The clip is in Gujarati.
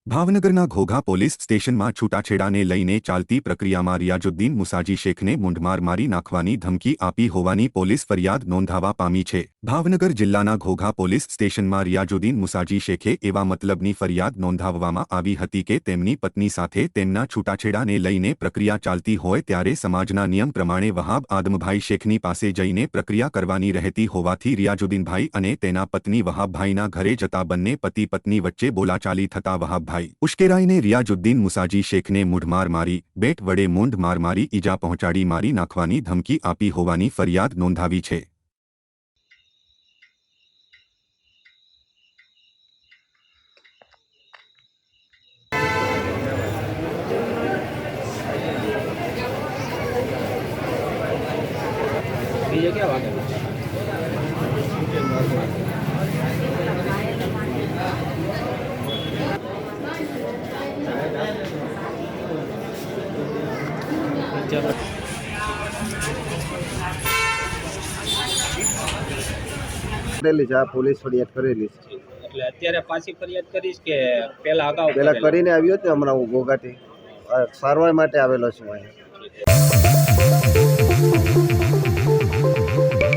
ભાવનગરના ઘોઘા પોલીસ સ્ટેશનમાં છૂટાછેડાને લઈને ચાલતી પ્રક્રિયામાં રિયાઝુદ્દીન મુસાજી શેખને મૂંઢમાર મારી નાખવાની ધમકી આપી હોવાની પોલીસ ફરિયાદ નોંધાવા પામી છે। ભાવનગર જિલ્લાના ઘોઘા પોલીસ સ્ટેશનમાં રિયાઝુદ્દીન મુસાજી શેખે એવા મતલબની ફરિયાદ નોંધાવવામાં આવી હતી કે તેમની પત્ની સાથે તેમના છૂટાછેડાને લઈને પ્રક્રિયા ચાલતી હોય ત્યારે સમાજના નિયમ પ્રમાણે વહાબ આદમભાઈ શેખની પાસે જઈને પ્રક્રિયા કરવાની રહેતી હોવાથી રિયાઝુદ્દીનભાઈ અને તેના પત્ની વહાબભાઈના ઘરે જતા બંને પતિ પત્ની વચ્ચે બોલાચાલી થતા વહાબભાઈ ઉશ્કેરાઈને રિયાઝુદ્દીન મુસાજી શેખને મૂંઢમાર મારી બેટ વડે મૂંઢ માર મારી ઈજા પહોંચાડી મારી નાખવાની ધમકી આપી હોવાની ફરિયાદ નોંધાવી છે। ये क्या बात है? કરેલી છે, આ પોલીસ ફરિયાદ કરેલી છે। એટલે અત્યારે પાછી ફરિયાદ કરીશ કે પહેલા અગાઉ પહેલા કરેલી? કરીને આવ્યો હતો હમણાં હું ઘોઘાથી સારવાર માટે આવેલો છું અહીંયા।